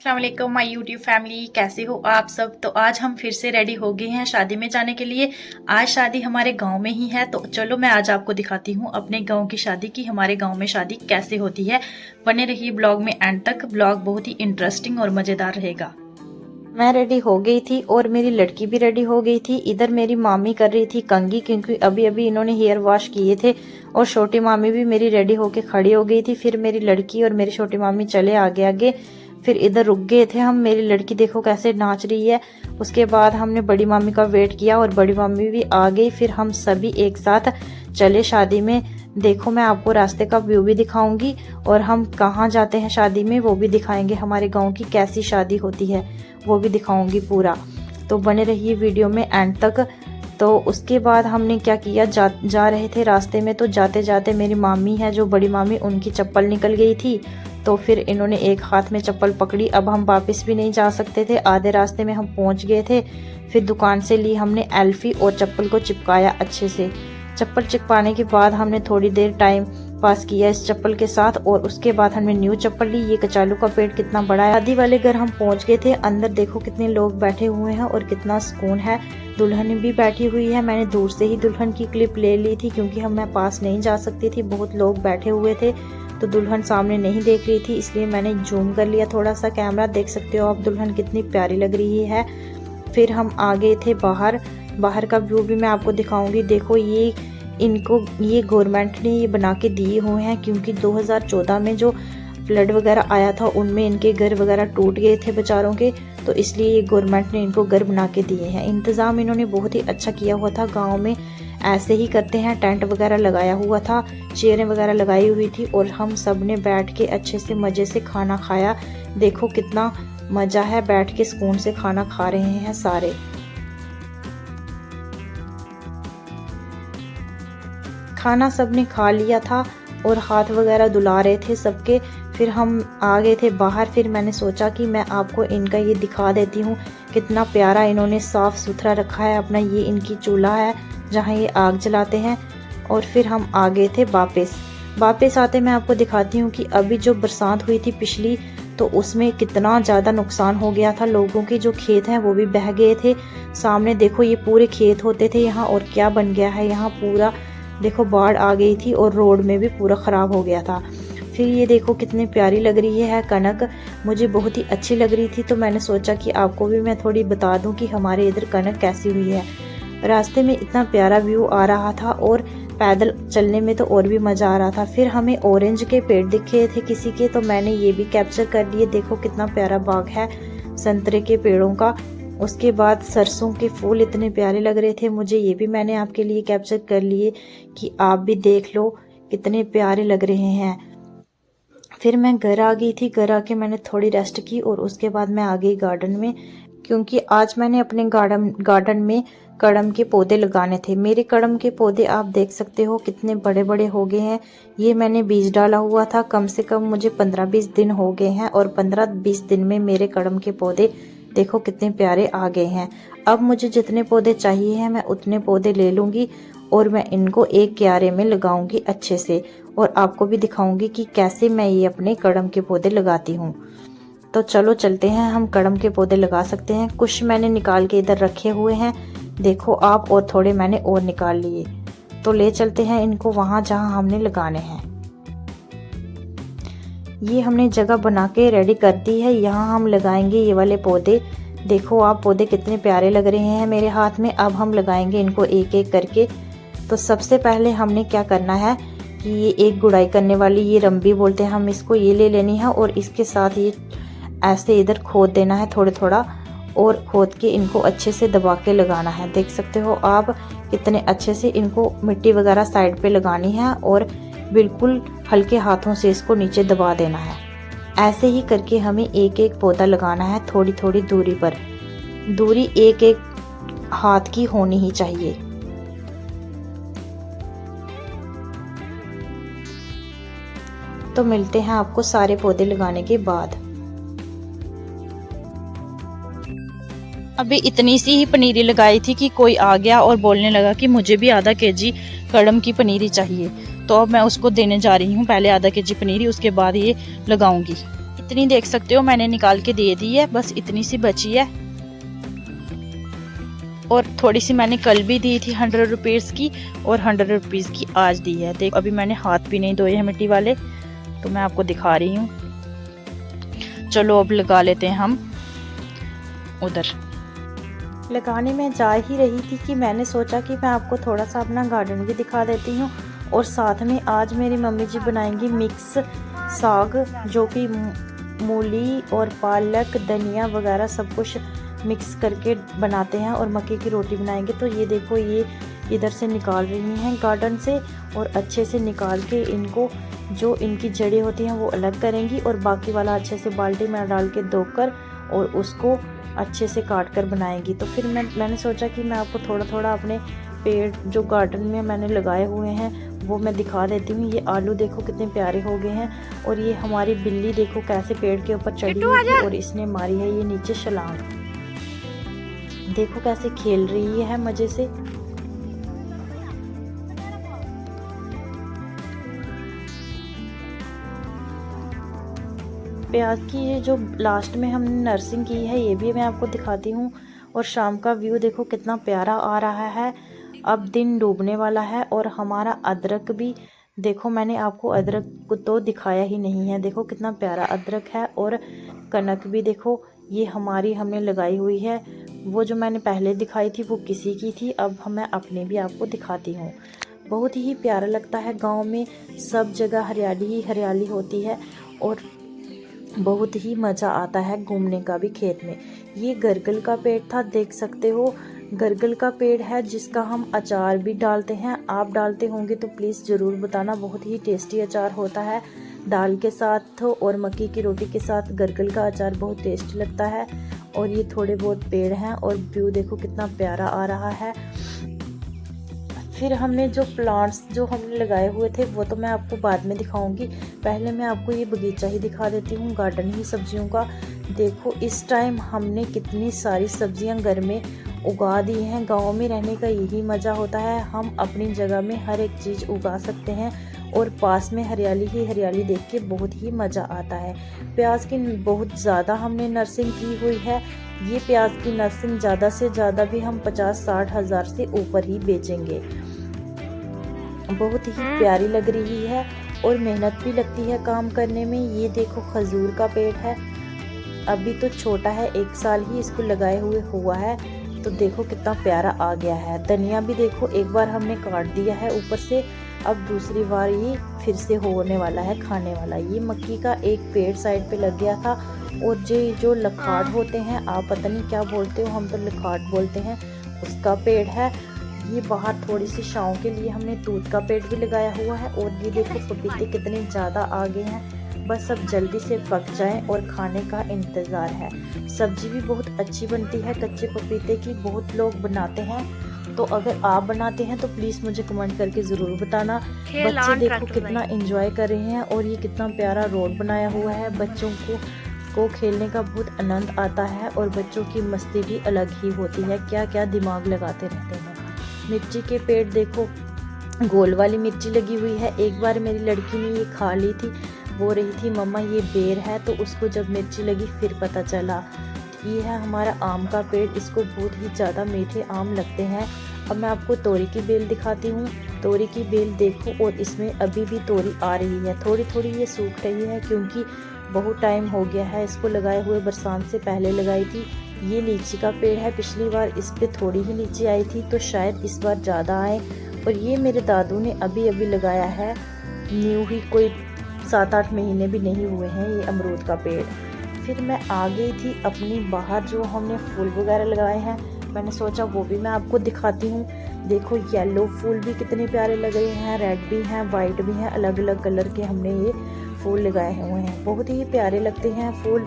अस्सलाम वालेकुम my YouTube family, कैसे हो आप सब। तो आज हम फिर से रेडी हो गए हैं शादी में जाने के लिए। आज शादी हमारे गांव में ही है, तो चलो मैं आज आपको दिखाती हूँ अपने गांव की शादी की, हमारे गांव में शादी कैसे होती है। बने रहिए ब्लॉग में एंड तक, ब्लॉग बहुत ही इंटरेस्टिंग और मज़ेदार रहेगा। मैं रेडी हो गई थी और मेरी लड़की भी रेडी हो गई थी। इधर मेरी मामी कर रही थी कंघी, क्योंकि अभी अभी इन्होंने हेयर वॉश किए थे। और छोटी मामी भी मेरी रेडी होके खड़ी हो गई थी। फिर मेरी लड़की और मेरी छोटी मामी चले आगे आगे। फिर इधर रुक गए थे हम। मेरी लड़की देखो कैसे नाच रही है। उसके बाद हमने बड़ी मामी का वेट किया और बड़ी मामी भी आ गई। फिर हम सभी एक साथ चले शादी में। देखो मैं आपको रास्ते का व्यू भी दिखाऊंगी और हम कहाँ जाते हैं शादी में वो भी दिखाएंगे। हमारे गांव की कैसी शादी होती है वो भी दिखाऊंगी पूरा, तो बने रहिए वीडियो में एंड तक। तो उसके बाद हमने क्या किया, जा रहे थे रास्ते में, तो जाते जाते मेरी मामी है जो बड़ी मामी, उनकी चप्पल निकल गई थी। तो फिर इन्होंने एक हाथ में चप्पल पकड़ी। अब हम वापस भी नहीं जा सकते थे, आधे रास्ते में हम पहुंच गए थे। फिर दुकान से ली हमने एल्फी और चप्पल को चिपकाया अच्छे से। चप्पल चिपकाने के बाद हमने थोड़ी देर टाइम पास किया इस चप्पल के साथ और उसके बाद हमने न्यू चप्पल ली। ये कचालू का पेड़ कितना बड़ा है। शादी वाले घर हम पहुंच गए थे। अंदर देखो कितने लोग बैठे हुए हैं और कितना सुकून है। दुल्हन भी बैठी हुई है। मैंने दूर से ही दुल्हन की क्लिप ले ली थी, क्योंकि मैं पास नहीं जा सकती थी, बहुत लोग बैठे हुए थे। तो दुल्हन सामने नहीं देख रही थी, इसलिए मैंने जूम कर लिया थोड़ा सा कैमरा। देख सकते हो आप दुल्हन कितनी प्यारी लग रही है। फिर हम आ गए थे बाहर। बाहर का व्यू भी मैं आपको दिखाऊंगी। देखो ये गवर्नमेंट ने ये बना के दिए हुए हैं, क्योंकि 2014 में जो फ्लड वगैरह आया था उनमें इनके घर वगैरह टूट गए थे बेचारों के। तो इसलिए ये गवर्नमेंट ने इनको घर बना के दिए हैं। इंतज़ाम इन्होंने बहुत ही अच्छा किया हुआ था। गांव में ऐसे ही करते हैं, टेंट वगैरह लगाया हुआ था, चेयरें वगैरह लगाई हुई थी और हम सब ने बैठ के अच्छे से मज़े से खाना खाया। देखो कितना मज़ा है, बैठ के सुकून से खाना खा रहे हैं सारे। खाना सबने खा लिया था और हाथ वगैरह धुला रहे थे सबके। फिर हम आ गए थे बाहर। फिर मैंने सोचा कि मैं आपको इनका ये दिखा देती हूँ, कितना प्यारा इन्होंने साफ़ सुथरा रखा है अपना। ये इनकी चूल्हा है जहाँ ये आग जलाते हैं। और फिर हम आ गए थे वापस आते मैं आपको दिखाती हूँ कि अभी जो बरसात हुई थी पिछली, तो उसमें कितना ज़्यादा नुकसान हो गया था। लोगों के जो खेत हैं वो भी बह गए थे। सामने देखो ये पूरे खेत होते थे यहाँ, और क्या बन गया है यहाँ पूरा। देखो बाढ़ आ गई थी और रोड में भी पूरा ख़राब हो गया था। फिर ये देखो कितनी प्यारी लग रही है कनक, मुझे बहुत ही अच्छी लग रही थी। तो मैंने सोचा कि आपको भी मैं थोड़ी बता दूं कि हमारे इधर कनक कैसी हुई है। रास्ते में इतना प्यारा व्यू आ रहा था और पैदल चलने में तो और भी मज़ा आ रहा था। फिर हमें ऑरेंज के पेड़ दिखे थे किसी के, तो मैंने ये भी कैप्चर कर लिए। देखो कितना प्यारा बाग है संतरे के पेड़ों का। उसके बाद सरसों के फूल इतने प्यारे लग रहे थे मुझे, ये भी मैंने आपके लिए कैप्चर कर लिए कि आप भी देख लो कितने प्यारे लग रहे हैं। फिर मैं घर आ गई थी। घर आके मैंने थोड़ी रेस्ट की और उसके बाद मैं आ गई गार्डन में, क्योंकि आज मैंने अपने गार्डन में कड़म के पौधे लगाने थे। मेरे कड़म के पौधे आप देख सकते हो कितने बड़े बड़े हो गए हैं। ये मैंने बीज डाला हुआ था, कम से कम मुझे 15-20 दिन हो गए हैं और 15-20 दिन में मेरे कड़म के पौधे देखो कितने प्यारे आ गए हैं। अब मुझे जितने पौधे चाहिए हैं मैं उतने पौधे ले लूँगी और मैं इनको एक क्यारे में लगाऊंगी अच्छे से, और आपको भी दिखाऊंगी कि कैसे मैं ये अपने कड़म के पौधे लगाती हूँ। तो चलो चलते हैं, हम कड़म के पौधे लगा सकते हैं। कुछ मैंने निकाल के इधर रखे हुए हैं देखो आप, और थोड़े मैंने और निकाल लिए। तो ले चलते हैं इनको वहाँ जहाँ हमने लगाने हैं। ये हमने जगह बना के रेडी कर दी है, यहाँ हम लगाएंगे ये वाले पौधे। देखो आप पौधे कितने प्यारे लग रहे हैं मेरे हाथ में। अब हम लगाएंगे इनको एक एक करके। तो सबसे पहले हमने क्या करना है कि ये एक गुड़ाई करने वाली, ये रंबी बोलते हैं हम इसको, ये ले लेनी है और इसके साथ ये ऐसे इधर खोद देना है थोड़ा थोड़ा, और खोद के इनको अच्छे से दबा के लगाना है। देख सकते हो आप कितने अच्छे से इनको मिट्टी वगैरह साइड पे लगानी है और बिल्कुल हल्के हाथों से इसको नीचे दबा देना है। ऐसे ही करके हमें एक एक पौधा लगाना है थोड़ी थोड़ी दूरी पर। दूरी एक एक हाथ की होनी ही चाहिए। तो मिलते हैं आपको सारे पौधे लगाने के बाद। अभी इतनी सी ही पनीरी लगाई थी कि कोई आ गया और बोलने लगा कि मुझे भी आधा केजी कड़म की पनीरी चाहिए। तो अब मैं उसको देने जा रही हूँ। पहले आधा केजी पनीरी, उसके बाद ये लगाऊंगी। इतनी देख सकते हो मैंने निकाल के दे दी है, बस इतनी सी बची है। और थोड़ी सी मैंने कल भी दी थी 100 रुपीज़ की, और 100 रुपीज़ की आज दी है। देख अभी मैंने हाथ भी नहीं धोए हैं मिट्टी वाले, तो मैं आपको दिखा रही हूँ। चलो अब लगा लेते हैं हम उधर। लगाने में जा ही रही थी कि मैंने सोचा कि मैं आपको थोड़ा सा अपना गार्डन भी दिखा देती हूँ। और साथ में आज मेरी मम्मी जी बनाएंगी मिक्स साग, जो कि मूली और पालक धनिया वगैरह सब कुछ मिक्स करके बनाते हैं, और मक्के की रोटी बनाएंगे। तो ये देखो ये इधर से निकाल रही हैं गार्डन से, और अच्छे से निकाल के इनको जो इनकी जड़ें होती हैं वो अलग करेंगी, और बाकी वाला अच्छे से बाल्टी में डाल के धोकर और उसको अच्छे से काट कर बनाएंगी। तो फिर मैंने सोचा कि मैं आपको थोड़ा थोड़ा अपने पेड़ जो गार्डन में मैंने लगाए हुए हैं वो मैं दिखा देती हूँ। ये आलू देखो कितने प्यारे हो गए हैं, और ये हमारी बिल्ली देखो कैसे पेड़ के ऊपर चढ़ी हुई है, और इसने मारी है ये नीचे छलांग। देखो कैसे खेल रही है मज़े से। प्याज की ये जो लास्ट में हमने नर्सिंग की है ये भी मैं आपको दिखाती हूँ। और शाम का व्यू देखो कितना प्यारा आ रहा है। अब दिन डूबने वाला है, और हमारा अदरक भी देखो, मैंने आपको अदरक को तो दिखाया ही नहीं है। देखो कितना प्यारा अदरक है, और कनक भी देखो ये हमारी हमने लगाई हुई है। वो जो मैंने पहले दिखाई थी वो किसी की थी, अब मैं अपनी भी आपको दिखाती हूँ। बहुत ही प्यारा लगता है, गांव में सब जगह हरियाली ही हरियाली होती है, और बहुत ही मज़ा आता है घूमने का भी खेत में। ये गरगल का पेड़ था, देख सकते हो गरगल का पेड़ है जिसका हम अचार भी डालते हैं। आप डालते होंगे तो प्लीज़ ज़रूर बताना, बहुत ही टेस्टी अचार होता है। दाल के साथ और मक्की की रोटी के साथ गरगल का अचार बहुत टेस्टी लगता है। और ये थोड़े बहुत पेड़ हैं, और व्यू देखो कितना प्यारा आ रहा है। फिर हमने जो प्लांट्स जो हमने लगाए हुए थे वो तो मैं आपको बाद में दिखाऊंगी, पहले मैं आपको ये बगीचा ही दिखा देती हूँ, गार्डन ही सब्जियों का। देखो इस टाइम हमने कितनी सारी सब्जियां घर में उगा दी हैं। गांव में रहने का यही मज़ा होता है, हम अपनी जगह में हर एक चीज़ उगा सकते हैं, और पास में हरियाली ही हरियाली देख के बहुत ही मज़ा आता है। प्याज की बहुत ज़्यादा हमने नर्सिंग की हुई है। ये प्याज की नर्सिंग ज़्यादा से ज़्यादा भी हम 50-60 हज़ार से ऊपर ही बेचेंगे। बहुत ही प्यारी लग रही है, और मेहनत भी लगती है काम करने में। ये देखो खजूर का पेड़ है, अभी तो छोटा है, 1 साल ही इसको लगाए हुए हुआ है। तो देखो कितना प्यारा आ गया है। धनिया भी देखो एक बार हमने काट दिया है ऊपर से, अब दूसरी बार ये फिर से होने वाला है खाने वाला। ये मक्की का एक पेड़ साइड पे लग गया था, और जो लखाट होते हैं, आप पता नहीं क्या बोलते हो, हम तो लखाट बोलते हैं, उसका पेड़ है। ये बाहर थोड़ी सी छांव के लिए हमने तूत का पेड़ भी लगाया हुआ है। और ये देखो पपीते कितने ज़्यादा आ गए हैं, बस अब जल्दी से पक जाएं और खाने का इंतज़ार है। सब्जी भी बहुत अच्छी बनती है कच्चे पपीते की, बहुत लोग बनाते हैं। तो अगर आप बनाते हैं तो प्लीज़ मुझे कमेंट करके ज़रूर बताना। बच्चे देखो कितना एंजॉय कर रहे हैं, और ये कितना प्यारा रोड बनाया हुआ है। बच्चों को खेलने का बहुत आनंद आता है, और बच्चों की मस्ती भी अलग ही होती है, क्या क्या दिमाग लगाते रहते हैं। मिर्ची के पेड़ देखो, गोल वाली मिर्ची लगी हुई है। एक बार मेरी लड़की ने ये खा ली थी, वो रही थी मम्मा ये बेर है, तो उसको जब मिर्ची लगी फिर पता चला। ये है हमारा आम का पेड़, इसको बहुत ही ज़्यादा मीठे आम लगते हैं। अब मैं आपको तोरी की बेल दिखाती हूँ। तोरी की बेल देखो, और इसमें अभी भी तोरी आ रही है, थोड़ी थोड़ी ये सूख रही है क्योंकि बहुत टाइम हो गया है इसको लगाए हुए, बरसात से पहले लगाई थी। ये लीची का पेड़ है, पिछली बार इस पे थोड़ी ही लीची आई थी, तो शायद इस बार ज़्यादा आए। और ये मेरे दादू ने अभी अभी लगाया है, न्यू ही, कोई 7-8 महीने भी नहीं हुए हैं ये अमरूद का पेड़। फिर मैं आ गई थी अपनी बाहर, जो हमने फूल वगैरह लगाए हैं, मैंने सोचा वो भी मैं आपको दिखाती हूँ। देखो येलो फूल भी कितने प्यारे लग रहे हैं, रेड भी हैं, वाइट भी हैं, अलग अलग कलर के हमने ये फूल लगाए हुए हैं। बहुत ही प्यारे लगते हैं फूल,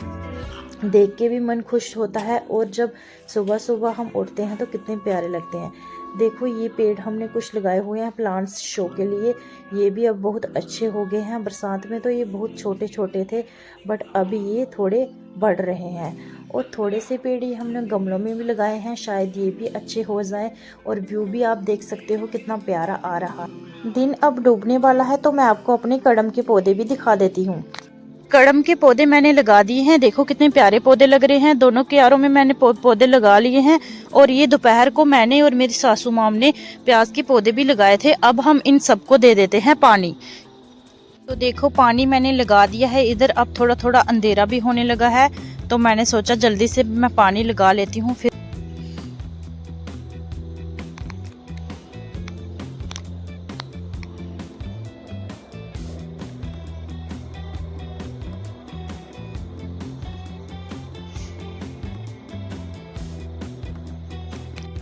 देख के भी मन खुश होता है, और जब सुबह सुबह हम उठते हैं तो कितने प्यारे लगते हैं। देखो ये पेड़ हमने कुछ लगाए हुए हैं प्लांट्स शो के लिए, ये भी अब बहुत अच्छे हो गए हैं। बरसात में तो ये बहुत छोटे छोटे थे, बट अभी ये थोड़े बढ़ रहे हैं। और थोड़े से पेड़ ये हमने गमलों में भी लगाए हैं, शायद ये भी अच्छे हो जाएं। और व्यू भी आप देख सकते हो कितना प्यारा आ रहा। दिन अब डूबने वाला है, तो मैं आपको अपने कड़म के पौधे भी दिखा देती हूँ। कड़म के पौधे मैंने लगा दिए हैं। देखो कितने प्यारे पौधे लग रहे हैं। दोनों क्यारों में मैंने पौधे लगा लिए हैं। और ये दोपहर को मैंने और मेरी सासू माम ने प्याज के पौधे भी लगाए थे। अब हम इन सबको दे देते हैं पानी। तो देखो पानी मैंने लगा दिया है इधर। अब थोड़ा थोड़ा अंधेरा भी होने लगा है, तो मैंने सोचा जल्दी से मैं पानी लगा लेती हूँ। फिर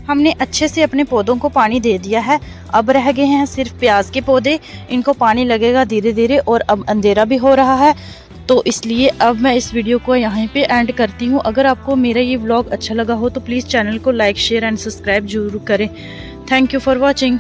हमने अच्छे से अपने पौधों को पानी दे दिया है। अब रह गए हैं सिर्फ प्याज के पौधे। इनको पानी लगेगा धीरे धीरे और अब अंधेरा भी हो रहा है, तो इसलिए अब मैं इस वीडियो को यहाँ पे एंड करती हूँ। अगर आपको मेरा ये व्लॉग अच्छा लगा हो तो प्लीज़ चैनल को लाइक शेयर एंड सब्सक्राइब जरूर करें। Thank you for watching.